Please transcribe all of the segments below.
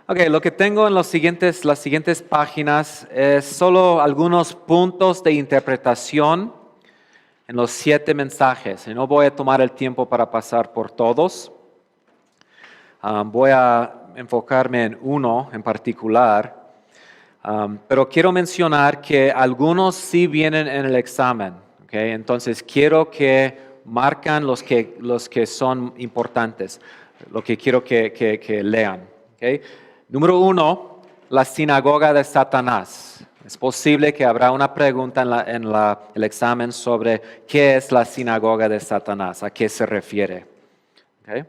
Ok, lo que tengo en las siguientes páginas es solo algunos puntos de interpretación en los 7 mensajes. Y no voy a tomar el tiempo para pasar por todos. Voy a enfocarme en uno en particular. Pero quiero mencionar que algunos sí vienen en el examen. Okay? Entonces quiero que marcan los que son importantes, lo que quiero que lean. Okay? Número 1, la sinagoga de Satanás. Es posible que habrá una pregunta en el examen sobre qué es la sinagoga de Satanás, a qué se refiere. Okay?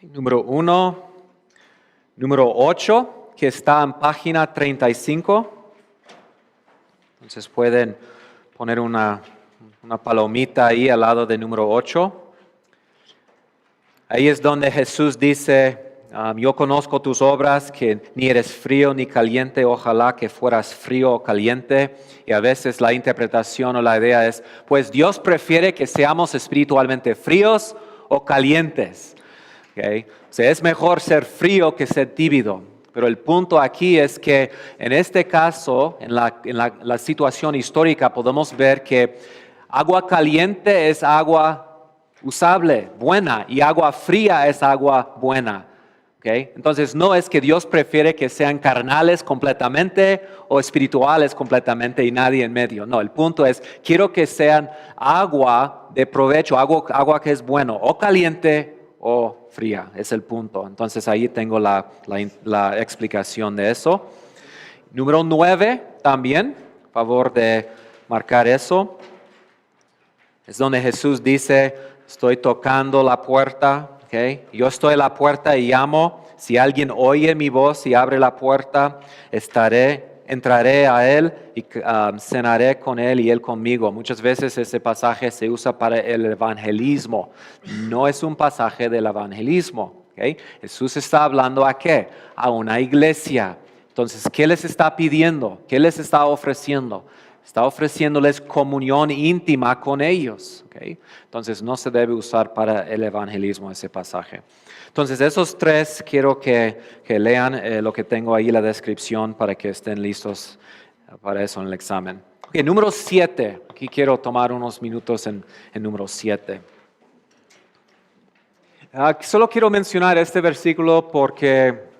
Número 1, número 8, que está en página 35. Entonces pueden poner una palomita ahí al lado de número 8. Ahí es donde Jesús dice, yo conozco tus obras, que ni eres frío ni caliente, ojalá que fueras frío o caliente. Y a veces la interpretación o la idea es, pues Dios prefiere que seamos espiritualmente fríos o calientes. Okay. O sea, es mejor ser frío que ser tímido. Pero el punto aquí es que en este caso, en la situación histórica, podemos ver que agua caliente es agua usable, buena, y agua fría es agua buena. Okay. Entonces, no es que Dios prefiere que sean carnales completamente o espirituales completamente y nadie en medio. No, el punto es, quiero que sean agua de provecho, agua que es bueno, o caliente o fría, es el punto. Entonces ahí tengo la explicación de eso. Número 9 también, favor de marcar eso. Es donde Jesús dice, estoy tocando la puerta, ¿okay? Yo estoy a la puerta y llamo. Si alguien oye mi voz y abre la puerta, entraré a él y cenaré con él y él conmigo. Muchas veces ese pasaje se usa para el evangelismo. No es un pasaje del evangelismo. ¿Okay? Jesús está hablando ¿a qué? A una iglesia. Entonces, ¿qué les está pidiendo? ¿Qué les está ofreciendo? Está ofreciéndoles comunión íntima con ellos. ¿Okay? Entonces, no se debe usar para el evangelismo ese pasaje. Entonces, esos 3 quiero que lean lo que tengo ahí, la descripción, para que estén listos para eso en el examen. Okay, número 7. Aquí quiero tomar unos minutos en número 7. Solo quiero mencionar este versículo porque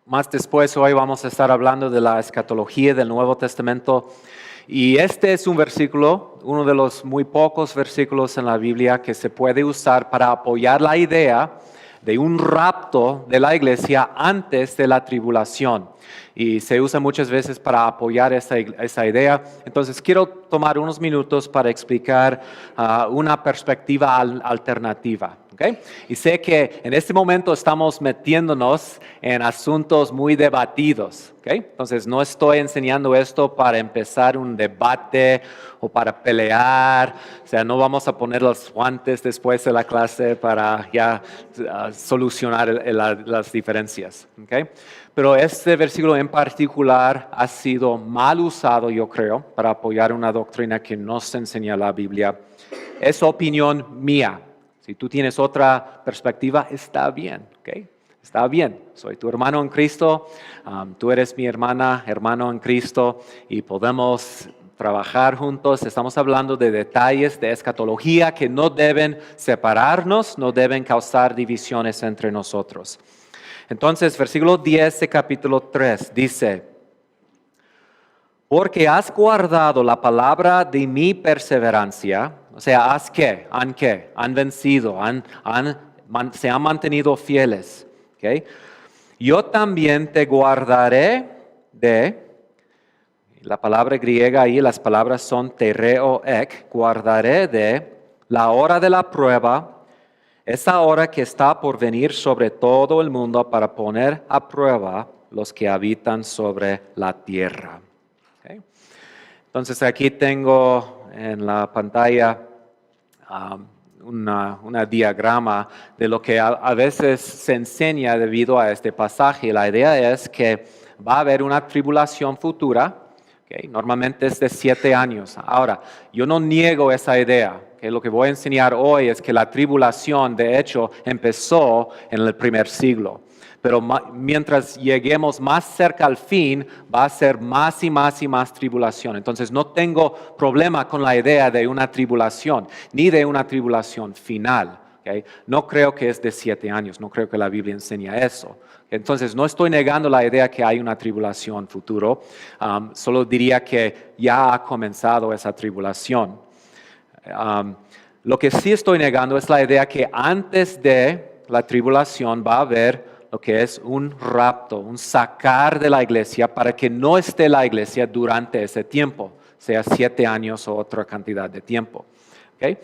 más después hoy vamos a estar hablando de la escatología del Nuevo Testamento. Y este es un versículo, uno de los muy pocos versículos en la Biblia que se puede usar para apoyar la idea de un rapto de la iglesia antes de la tribulación. Y se usa muchas veces para apoyar esa idea. Entonces quiero tomar unos minutos para explicar una perspectiva alternativa. ¿Okay? Y sé que en este momento estamos metiéndonos en asuntos muy debatidos. ¿Okay? Entonces no estoy enseñando esto para empezar un debate o para pelear. O sea, no vamos a poner los guantes después de la clase para ya solucionar las diferencias. ¿Okay? Pero este versículo en particular ha sido mal usado, yo creo, para apoyar una doctrina que no se enseña en la Biblia. Es opinión mía. Si tú tienes otra perspectiva, está bien, ¿ok? Está bien. Soy tu hermano en Cristo, tú eres mi hermano en Cristo, y podemos trabajar juntos. Estamos hablando de detalles de escatología que no deben separarnos, no deben causar divisiones entre nosotros. Entonces, versículo 10 de capítulo 3 dice, porque has guardado la palabra de mi perseverancia. O sea, ¿has qué? ¿Han qué? Han vencido, se han mantenido fieles. ¿Okay? Yo también te guardaré la palabra griega ahí, las palabras son tereo ek, guardaré de la hora de la prueba, esa hora que está por venir sobre todo el mundo para poner a prueba los que habitan sobre la tierra. ¿Okay? Entonces aquí tengo en la pantalla una diagrama de lo que a veces se enseña debido a este pasaje. La idea es que va a haber una tribulación futura, ¿Okay? Normalmente es de 7 años. Ahora, yo no niego esa idea. ¿Okay? Lo que voy a enseñar hoy es que la tribulación, de hecho, empezó en el primer siglo. Pero mientras lleguemos más cerca al fin, va a ser más y más y más tribulación. Entonces no tengo problema con la idea de una tribulación, ni de una tribulación final. ¿Okay? No creo que es de 7 años, no creo que la Biblia enseña eso. Entonces no estoy negando la idea que hay una tribulación futuro, solo diría que ya ha comenzado esa tribulación. Lo que sí estoy negando es la idea que antes de la tribulación va a haber lo que es un rapto, un sacar de la iglesia para que no esté la iglesia durante ese tiempo, sea 7 años o otra cantidad de tiempo. ¿Okay?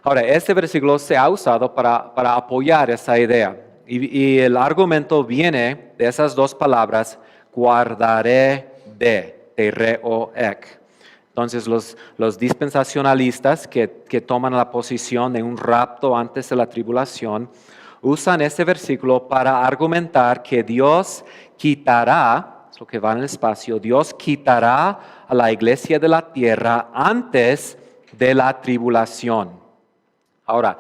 Ahora, este versículo se ha usado para apoyar esa idea y el argumento viene de esas dos palabras, guardaré de, tereo ek. Entonces los dispensacionalistas que toman la posición de un rapto antes de la tribulación, usan este versículo para argumentar que Dios quitará, es lo que va en el espacio, Dios quitará a la iglesia de la tierra antes de la tribulación. Ahora,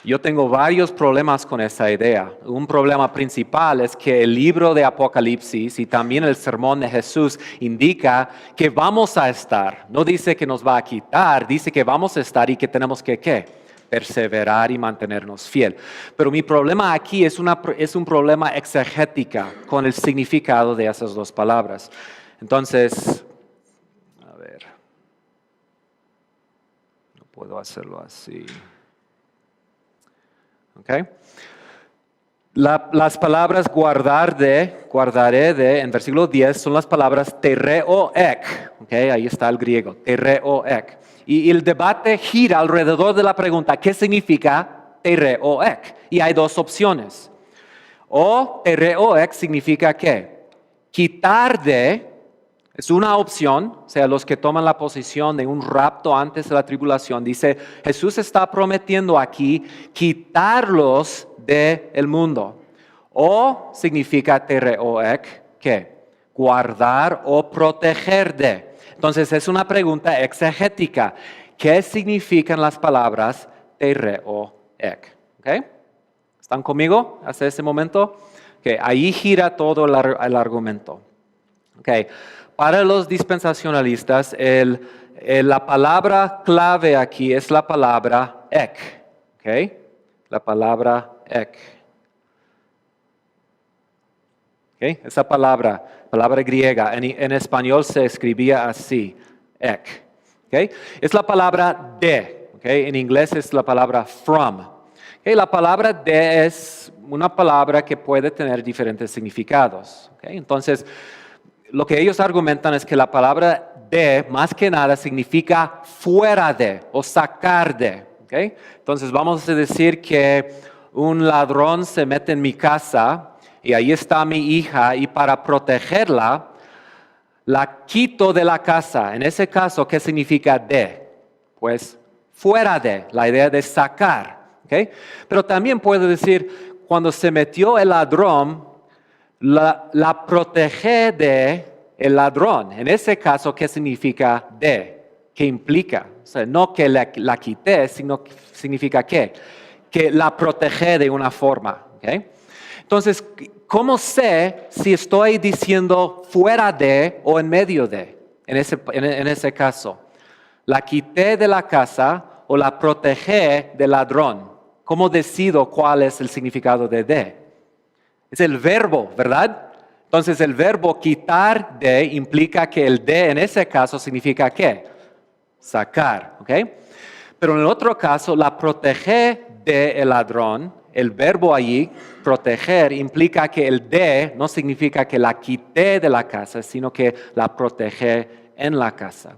yo tengo varios problemas con esa idea. Un problema principal es que el libro de Apocalipsis y también el sermón de Jesús indica que vamos a estar. No dice que nos va a quitar, dice que vamos a estar y que tenemos que ¿qué? Perseverar y mantenernos fiel. Pero mi problema aquí es un problema exegética con el significado de esas dos palabras. Entonces, a ver, no puedo hacerlo así. ¿Okay? Las palabras guardaré de, en versículo 10, son las palabras tereo ek. ¿Okay? Ahí está el griego, tereo ek. Y el debate gira alrededor de la pregunta, ¿qué significa tereo ek? Y hay dos opciones. O tereo ek significa ¿qué? Quitar de, es una opción, o sea, los que toman la posición de un rapto antes de la tribulación, dice, Jesús está prometiendo aquí quitarlos del mundo. O significa tereo ek, ¿qué? Guardar o proteger de. Entonces es una pregunta exegética. ¿Qué significan las palabras tereo ek? ¿Okay? ¿Están conmigo hasta ese momento? Okay. Ahí gira todo el argumento. Okay. Para los dispensacionalistas, la palabra clave aquí es la palabra ek. ¿Okay? La palabra ek. ¿Okay? Esa palabra griega, en español se escribía así, ek. ¿Okay? Es la palabra de, ¿okay? En inglés es la palabra from. ¿Okay? La palabra de es una palabra que puede tener diferentes significados. ¿Okay? Entonces, lo que ellos argumentan es que la palabra de, más que nada, significa fuera de o sacar de. ¿Okay? Entonces, vamos a decir que un ladrón se mete en mi casa y ahí está mi hija y para protegerla, la quito de la casa. En ese caso, ¿qué significa de? Pues fuera de, la idea de sacar. ¿Okay? Pero también puedo decir, cuando se metió el ladrón, la protege de el ladrón. En ese caso, ¿qué significa de? ¿Qué implica? O sea, no que la quité, sino que significa ¿qué? Que la protege de una forma. ¿Okay? Entonces, ¿cómo sé si estoy diciendo fuera de o en medio de? En ese caso, ¿la quité de la casa o la protege del ladrón? ¿Cómo decido cuál es el significado de? Es el verbo, ¿verdad? Entonces, el verbo quitar de implica que el de en ese caso significa ¿qué? Sacar, ¿ok? Pero en el otro caso, la protege del ladrón, el verbo allí, proteger, implica que el de no significa que la quité de la casa, sino que la protege en la casa.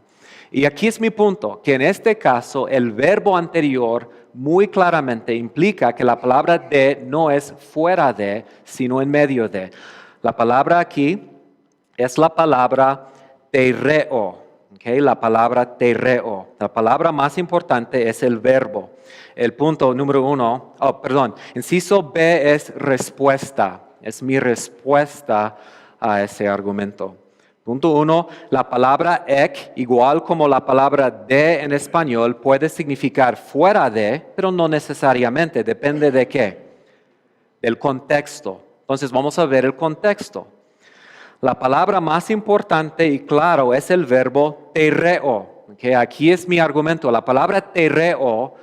Y aquí es mi punto, que en este caso el verbo anterior muy claramente implica que la palabra de no es fuera de, sino en medio de. La palabra aquí es la palabra tereo. Okay, la palabra tereo. La palabra más importante es el verbo. El punto número 1, inciso B es respuesta. Es mi respuesta a ese argumento. Punto 1, la palabra ek, igual como la palabra de en español, puede significar fuera de, pero no necesariamente, depende de qué, del contexto. Entonces vamos a ver el contexto. La palabra más importante y claro es el verbo tereo. Okay, aquí es mi argumento. La palabra tereo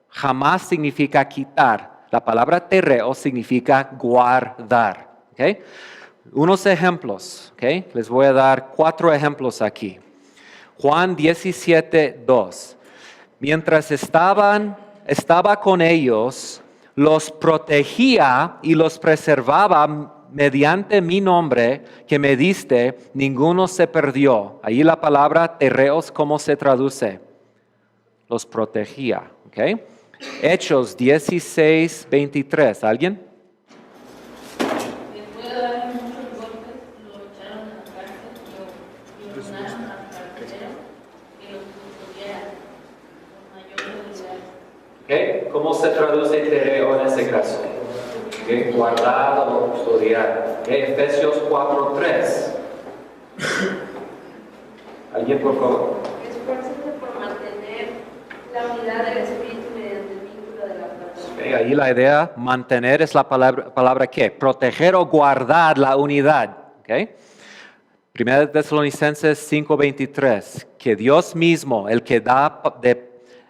jamás significa quitar. La palabra tereo significa guardar. Okay. Unos ejemplos, ¿okay? Les voy a dar 4 ejemplos aquí. Juan 17:2. Mientras estaba con ellos, los protegía y los preservaba mediante mi nombre que me diste, ninguno se perdió. Ahí la palabra terreos, ¿cómo se traduce? Los protegía, ¿ok? Hechos 16:23. ¿Alguien? Okay. ¿Cómo se traduce tereo en ese caso? Okay. Guardar o custodiar. Okay. Efesios 4:3. ¿Alguien, por favor? Esfuércense por mantener la unidad del Espíritu mediante el vínculo de la paz. Okay. Ahí la idea, mantener es la palabra ¿qué? Proteger o guardar la unidad. Okay. Primera de Tesalonicenses 5:23. Que Dios mismo, el que da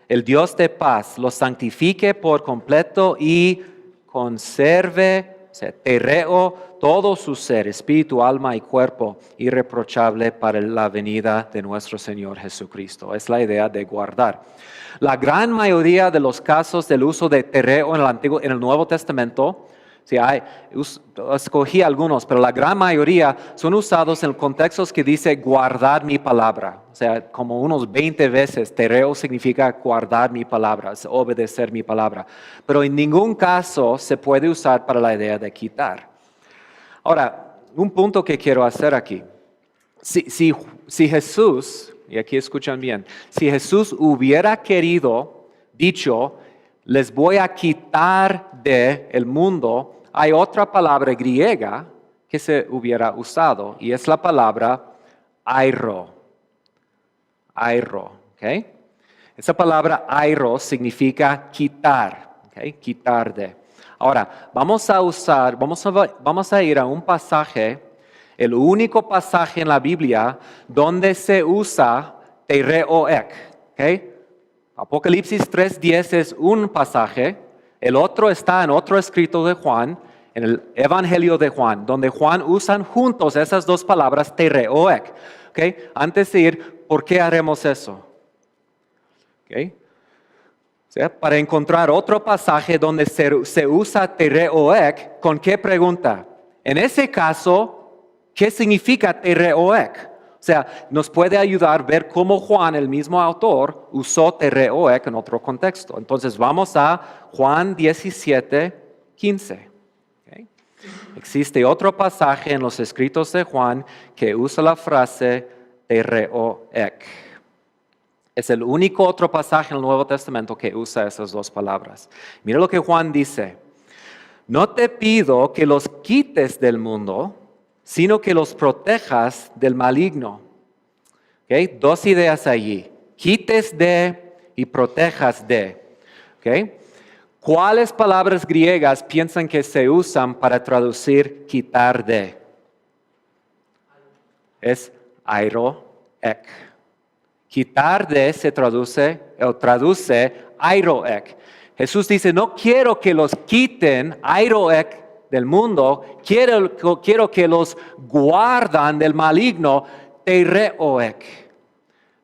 el Dios de paz, los santifique por completo y conserve, o sea, tereo, todo su ser, espíritu, alma y cuerpo, irreprochable para la venida de nuestro Señor Jesucristo. Es la idea de guardar. La gran mayoría de los casos del uso de tereo en el Nuevo Testamento, sí, escogí algunos, pero la gran mayoría son usados en contextos que dice guardar mi palabra. O sea, como unos 20 veces, tereo significa guardar mi palabra, obedecer mi palabra. Pero en ningún caso se puede usar para la idea de quitar. Ahora, un punto que quiero hacer aquí. Si Jesús, y aquí escuchan bien, si Jesús hubiera dicho, les voy a quitar del mundo, hay otra palabra griega que se hubiera usado y es la palabra airo. Airo, ¿ok? Esa palabra airo significa quitar, ¿ok? Quitar de. Ahora, vamos a ir a un pasaje, el único pasaje en la Biblia donde se usa tereoek, ¿ok? Apocalipsis 3:10 es un pasaje, el otro está en otro escrito de Juan, en el Evangelio de Juan, donde Juan usan juntos esas dos palabras, tereoek. ¿Okay? Antes de ir, ¿por qué haremos eso? ¿Okay? O sea, para encontrar otro pasaje donde se usa tereoek, ¿con qué pregunta? En ese caso, ¿qué significa tereoek? O sea, nos puede ayudar a ver cómo Juan, el mismo autor, usó tereoek en otro contexto. Entonces vamos a Juan 17:15. ¿Okay? Existe otro pasaje en los escritos de Juan que usa la frase tereoek. Es el único otro pasaje en el Nuevo Testamento que usa esas dos palabras. Mira lo que Juan dice. No te pido que los quites del mundo, sino que los protejas del maligno. ¿Okay? Dos ideas allí. Quites de y protejas de. ¿Okay? ¿Cuáles palabras griegas piensan que se usan para traducir quitar de? Es airoek. Quitar de se traduce airoek. Jesús dice, no quiero que los quiten, airoek, del mundo, quiero que los guardan del maligno, tereoek.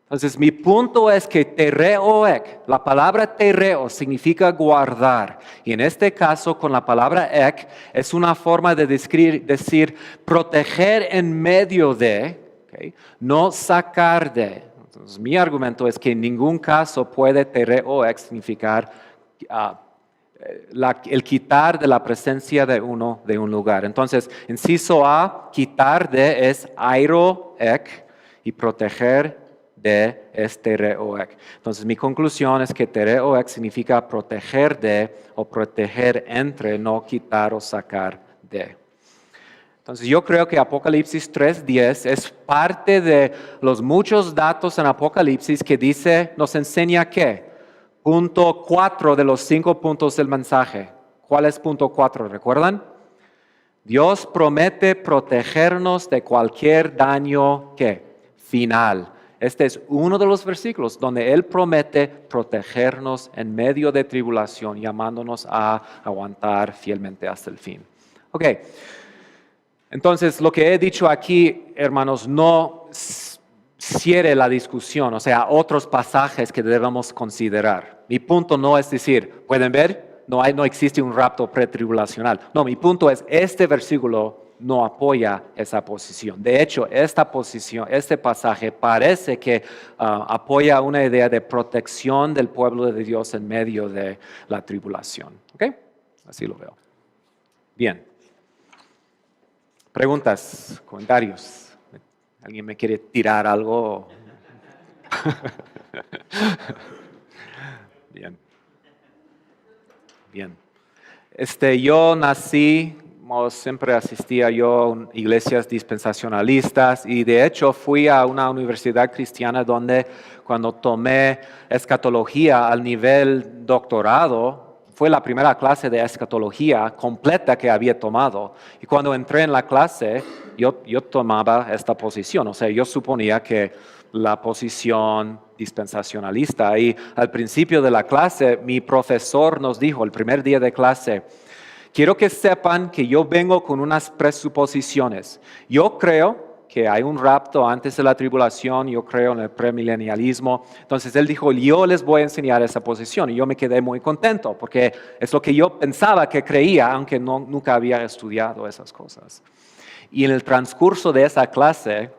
Entonces mi punto es que tereoek, la palabra tereo significa guardar. Y en este caso con la palabra ek es una forma de decir proteger en medio de, ¿okay? No sacar de. Entonces mi argumento es que en ningún caso puede tereoek significar el quitar de la presencia de uno de un lugar. Entonces, inciso A, quitar de es airoek y proteger de es tereoek. Entonces, mi conclusión es que tereoek significa proteger de o proteger entre, no quitar o sacar de. Entonces yo creo que Apocalipsis 3:10 es parte de los muchos datos en Apocalipsis que dice, nos enseña ¿qué? Punto 4 de los 5 puntos del mensaje. ¿Cuál es punto 4? ¿Recuerdan? Dios promete protegernos de cualquier daño ¿qué? Final. Este es uno de los versículos donde Él promete protegernos en medio de tribulación, llamándonos a aguantar fielmente hasta el fin. Ok. Entonces, lo que he dicho aquí, hermanos, no cierre la discusión, o sea, otros pasajes que debemos considerar. Mi punto no es decir, ¿pueden ver? No existe un rapto pretribulacional. No, mi punto es, este versículo no apoya esa posición. De hecho, esta posición, este pasaje parece que apoya una idea de protección del pueblo de Dios en medio de la tribulación. ¿Ok? Así lo veo. Bien. Preguntas, comentarios. ¿Alguien me quiere tirar algo? Bien. Bien. Yo nací, siempre asistía yo a iglesias dispensacionalistas y de hecho fui a una universidad cristiana donde cuando tomé escatología al nivel doctorado, fue la primera clase de escatología completa que había tomado. Y cuando entré en la clase, yo tomaba esta posición. O sea, yo suponía que la posición dispensacionalista. Y al principio de la clase, mi profesor nos dijo, el primer día de clase, quiero que sepan que yo vengo con unas presuposiciones. Yo creo que hay un rapto antes de la tribulación, yo creo en el premilenialismo. Entonces él dijo, yo les voy a enseñar esa posición. Y yo me quedé muy contento porque es lo que yo pensaba que creía, aunque nunca había estudiado esas cosas. Y en el transcurso de esa clase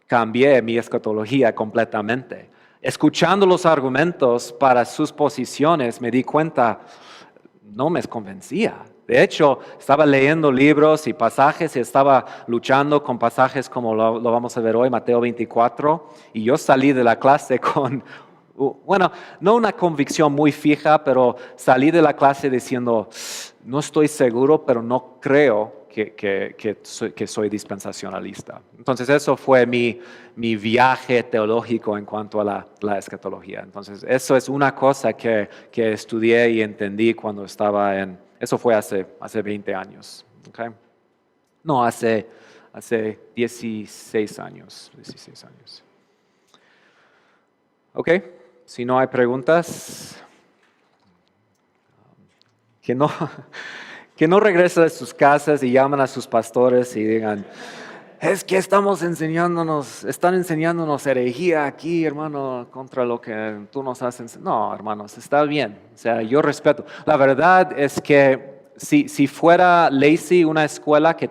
cambié mi escatología completamente. Escuchando los argumentos para sus posiciones me di cuenta, no me convencía. De hecho, estaba leyendo libros y pasajes y estaba luchando con pasajes como lo vamos a ver hoy, Mateo 24, y yo salí de la clase con, bueno, no una convicción muy fija, pero salí de la clase diciendo, no estoy seguro, pero no creo que soy dispensacionalista. Entonces eso fue mi viaje teológico en cuanto a la escatología. Entonces eso es una cosa que estudié y entendí cuando estaba eso fue hace 20 años. ¿Okay? No, hace 16 años. 16 años. Ok, si no hay preguntas, que no regresen a sus casas y llamen a sus pastores y digan, es que están enseñándonos herejía aquí, hermano, contra lo que tú nos has enseñado. No, hermanos, está bien. O sea, yo respeto. La verdad es que si fuera Lacey una escuela que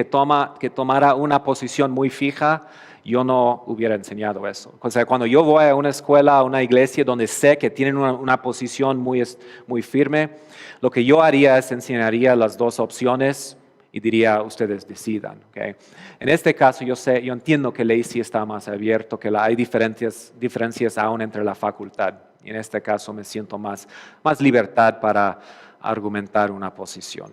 tomara una posición muy fija, yo no hubiera enseñado eso. O sea, cuando yo voy a una escuela, a una iglesia donde sé que tienen una posición muy firme, lo que yo haría es enseñaría las dos opciones y diría, ustedes decidan. ¿Okay? En este caso, yo entiendo que Lacey está más abierto, que hay diferencias aún entre la facultad. Y en este caso me siento más libertad para argumentar una posición.